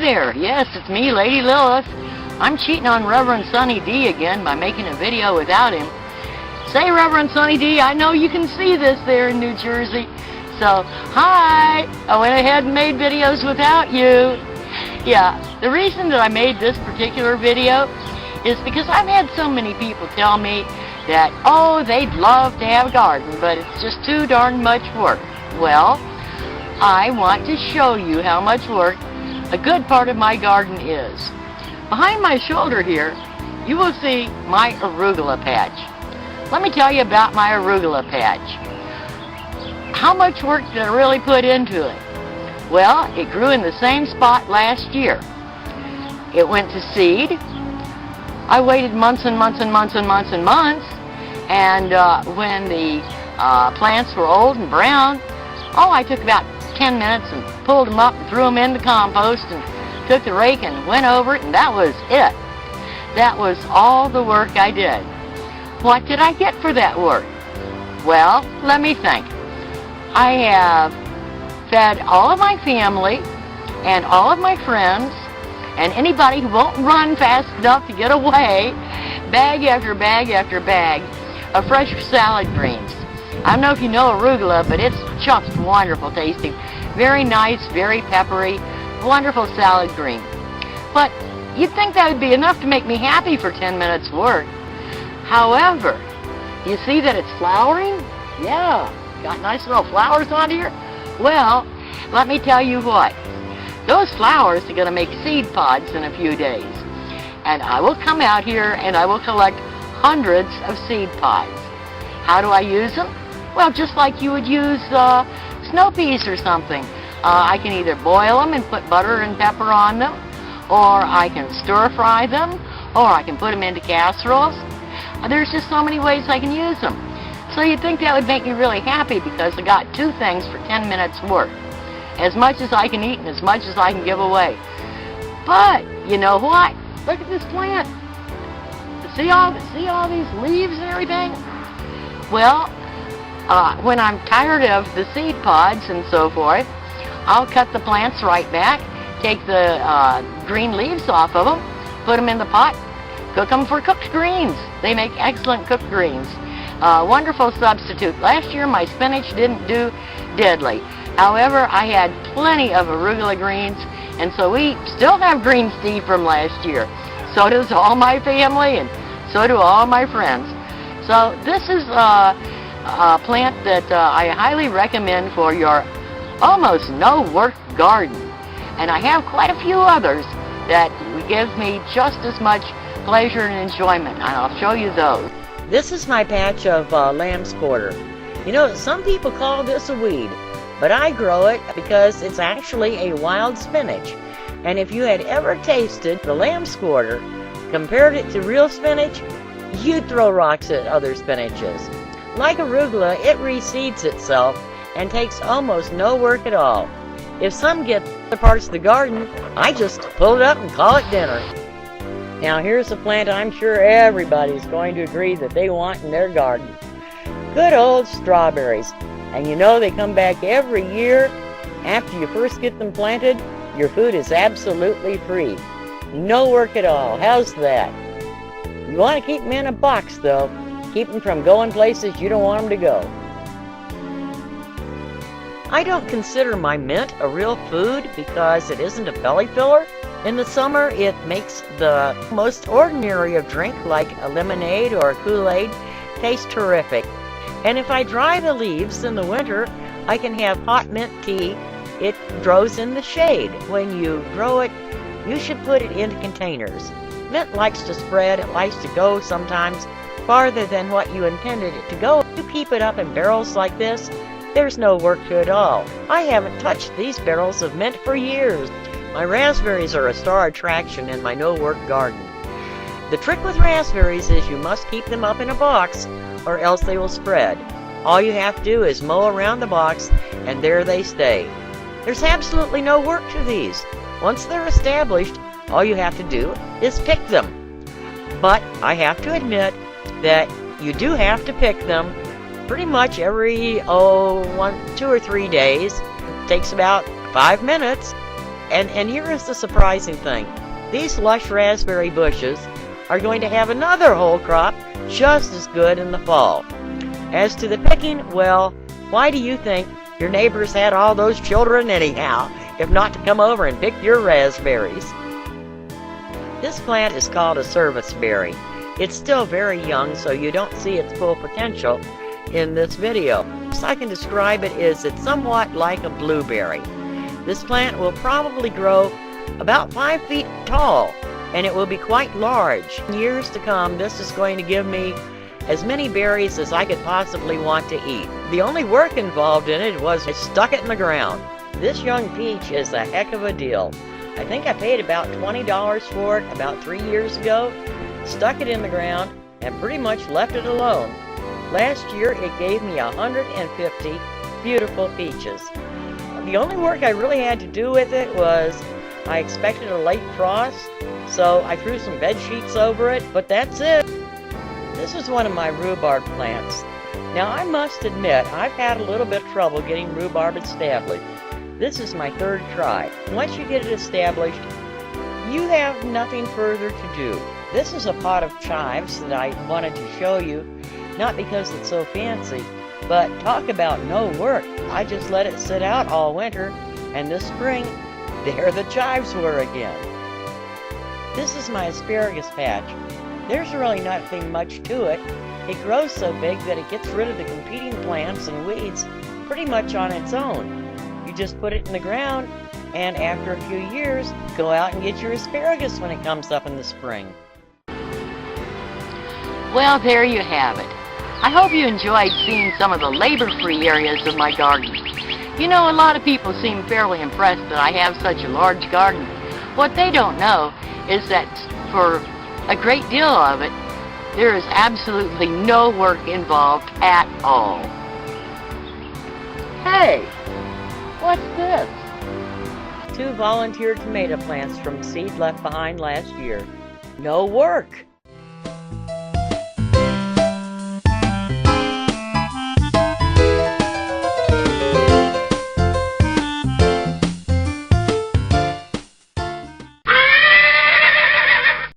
there. Yes, it's me, Lady Lilith. I'm cheating on Reverend Sonny D again by making a video without him. Say, Reverend Sonny D, I know you can see this there in New Jersey. So, hi! I went ahead and made videos without you. Yeah, the reason that I made this particular video is because I've had so many people tell me that, oh, they'd love to have a garden, but it's just too darn much work. Well, I want to show you how much work a good part of my garden is. Behind my shoulder here, you will see my arugula patch. Let me tell you about my arugula patch. How much work did I really put into it? Well, it grew in the same spot last year. It went to seed. I waited months and months and months and months and months, and when the plants were old and brown, oh, I took about 10 minutes and pulled them up and threw them in the compost and took the rake and went over it, and that was it. That was all the work I did. What did I get for that work? Well, let me think. I have fed all of my family and all of my friends and anybody who won't run fast enough to get away, bag after bag after bag of fresh salad greens. I don't know if you know arugula, but it's just wonderful tasting. Very nice, very peppery, wonderful salad green. But you'd think that would be enough to make me happy for 10 minutes work. However, you see that it's flowering? Yeah, got nice little flowers on here. Well, let me tell you what. Those flowers are going to make seed pods in a few days. And I will come out here and I will collect hundreds of seed pods. How do I use them? Well, just like you would use snow peas or something. I can either boil them and put butter and pepper on them, or I can stir fry them, or I can put them into casseroles. There's just so many ways I can use them. So you'd think that would make me really happy because I got two things for 10 minutes work. As much as I can eat and as much as I can give away. But, you know what? Look at this plant. See all these leaves and everything? Well, when I'm tired of the seed pods and so forth, I'll cut the plants right back, take the green leaves off of them, put them in the pot, cook them for cooked greens. They make excellent cooked greens. Wonderful substitute. Last year my spinach didn't do deadly. However, I had plenty of arugula greens, and so we still have green tea from last year. So does all my family, and so do all my friends. So this is a plant that I highly recommend for your almost no-work garden. And I have quite a few others that give me just as much pleasure and enjoyment, and I'll show you those. This is my patch of lamb's quarter. You know, some people call this a weed, but I grow it because it's actually a wild spinach. And if you had ever tasted the lamb's quarter, compared it to real spinach, you'd throw rocks at other spinaches. Like arugula, it reseeds itself and takes almost no work at all. If some get other parts of the garden, I just pull it up and call it dinner. Now here's a plant I'm sure everybody's going to agree that they want in their garden. Good old strawberries. And you know they come back every year. After you first get them planted, your food is absolutely free. No work at all. How's that? You want to keep them in a box though. Keep them from going places you don't want them to go. I don't consider my mint a real food because it isn't a belly filler. In the summer, it makes the most ordinary of drink, like a lemonade or a Kool-Aid, taste terrific. And if I dry the leaves in the winter, I can have hot mint tea. It grows in the shade. When you grow it, you should put it into containers. Mint likes to spread. It likes to go sometimes farther than what you intended it to go. If you keep it up in barrels like this, there's no work to it all. I haven't touched these barrels of mint for years. My raspberries are a star attraction in my no-work garden. The trick with raspberries is you must keep them up in a box or else they will spread. All you have to do is mow around the box and there they stay. There's absolutely no work to these. Once they're established, all you have to do is pick them. But I have to admit that you do have to pick them pretty much every 2 or 3 days. It takes about 5 minutes. And here is the surprising thing. These lush raspberry bushes are going to have another whole crop just as good in the fall. As to the picking, well, why do you think your neighbors had all those children anyhow, if not to come over and pick your raspberries? This plant is called a service berry. It's still very young, so you don't see its full potential in this video. Best I can describe it is it's somewhat like a blueberry. This plant will probably grow about 5 feet tall, and it will be quite large. In years to come, this is going to give me as many berries as I could possibly want to eat. The only work involved in it was I stuck it in the ground. This young peach is a heck of a deal. I think I paid about $20 for it about 3 years ago, stuck it in the ground, and pretty much left it alone. Last year it gave me 150 beautiful peaches. The only work I really had to do with it was I expected a late frost, so I threw some bed sheets over it, but that's it. This is one of my rhubarb plants. Now I must admit I've had a little bit of trouble getting rhubarb established. This is my third try. Once you get it established, you have nothing further to do. This is a pot of chives that I wanted to show you, not because it's so fancy, but talk about no work. I just let it sit out all winter, and this spring, there the chives were again. This is my asparagus patch. There's really nothing much to it. It grows so big that it gets rid of the competing plants and weeds pretty much on its own. You just put it in the ground, and after a few years, go out and get your asparagus when it comes up in the spring. Well, there you have it. I hope you enjoyed seeing some of the labor-free areas of my garden. You know, a lot of people seem fairly impressed that I have such a large garden. What they don't know is that for a great deal of it, there is absolutely no work involved at all. Hey, what's this? 2 volunteer tomato plants from seed left behind last year. No work.